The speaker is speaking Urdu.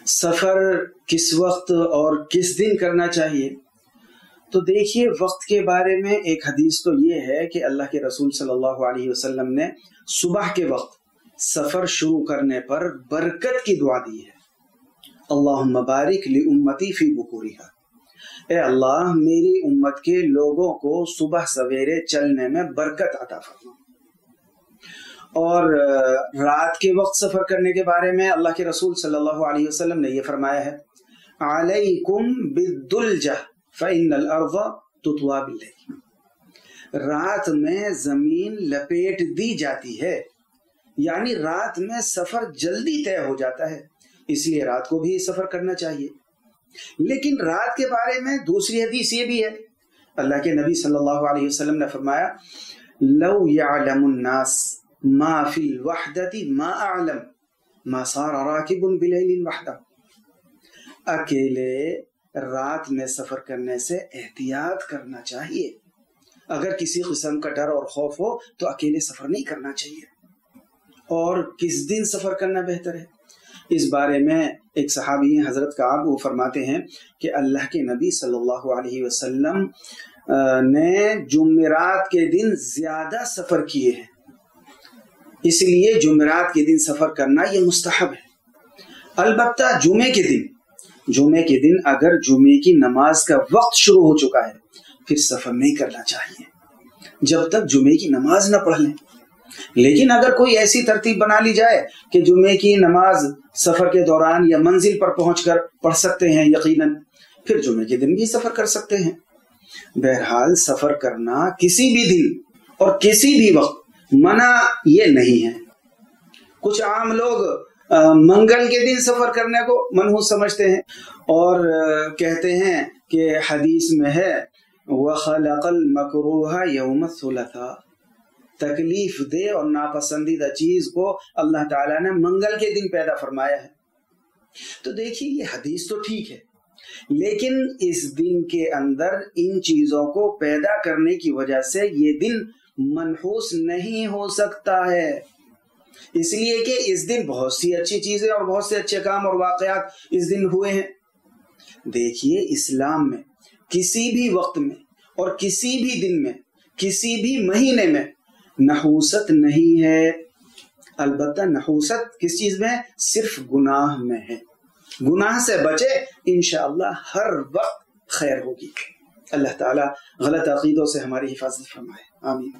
سفر کس وقت اور کس دن کرنا چاہیے؟ تو دیکھیے، وقت کے بارے میں ایک حدیث تو یہ ہے کہ اللہ کے رسول صلی اللہ علیہ وسلم نے صبح کے وقت سفر شروع کرنے پر برکت کی دعا دی ہے۔ اللہم بارک لامتی فی بکورہا، اے اللہ میری امت کے لوگوں کو صبح سویرے چلنے میں برکت عطا فرما۔ اور رات کے وقت سفر کرنے کے بارے میں اللہ کے رسول صلی اللہ علیہ وسلم نے یہ فرمایا ہے، علیکم بالدلجہ فإن الارض تطوی باللیل، رات میں زمین لپیٹ دی جاتی ہے، یعنی رات میں سفر جلدی طے ہو جاتا ہے، اس لیے رات کو بھی سفر کرنا چاہیے۔ لیکن رات کے بارے میں دوسری حدیث یہ بھی ہے، اللہ کے نبی صلی اللہ علیہ وسلم نے فرمایا، لو یعلم الناس ما فی الوحدۃ ما اعلم ما صار راکب بلیل وحدہ، اکیلے رات میں سفر کرنے سے احتیاط کرنا چاہیے۔ اگر کسی قسم کا ڈر اور خوف ہو تو اکیلے سفر نہیں کرنا چاہیے۔ اور کس دن سفر کرنا بہتر ہے، اس بارے میں ایک صحابی ہیں حضرت کعب، وہ فرماتے ہیں کہ اللہ کے نبی صلی اللہ علیہ وسلم نے جمعرات کے دن زیادہ سفر کیے ہیں، اس لیے جمعرات کے دن سفر کرنا یہ مستحب ہے۔ البتہ جمعے کے دن اگر جمعے کی نماز کا وقت شروع ہو چکا ہے پھر سفر نہیں کرنا چاہیے جب تک جمعے کی نماز نہ پڑھ لیں۔ لیکن اگر کوئی ایسی ترتیب بنا لی جائے کہ جمعے کی نماز سفر کے دوران یا منزل پر پہنچ کر پڑھ سکتے ہیں یقیناً، پھر جمعے کے دن بھی سفر کر سکتے ہیں۔ بہرحال سفر کرنا کسی بھی دن اور کسی بھی وقت منع یہ نہیں ہے۔ کچھ عام لوگ منگل کے دن سفر کرنے کو منحوس سمجھتے ہیں اور کہتے ہیں کہ حدیث میں ہے وَخَلَقَ الْمَكْرُوهَ يَوْمَ الثُّلَثَاء، تکلیف دے اور ناپسندیدہ چیز کو اللہ تعالیٰ نے منگل کے دن پیدا فرمایا ہے۔ تو دیکھیے یہ حدیث تو ٹھیک ہے، لیکن اس دن کے اندر ان چیزوں کو پیدا کرنے کی وجہ سے یہ دن منحوس نہیں ہو سکتا ہے، اس لیے کہ اس دن بہت سی اچھی چیزیں اور بہت سے اچھے کام اور واقعات اس دن ہوئے ہیں۔ دیکھیے اسلام میں کسی بھی وقت میں اور کسی بھی دن میں کسی بھی مہینے میں نحوست نہیں ہے، البتہ نحوست کس چیز میں ہے؟ صرف گناہ میں ہے۔ گناہ سے بچے انشاءاللہ ہر وقت خیر ہوگی۔ اللہ تعالی غلط عقیدوں سے ہماری حفاظت فرمائے، آمین۔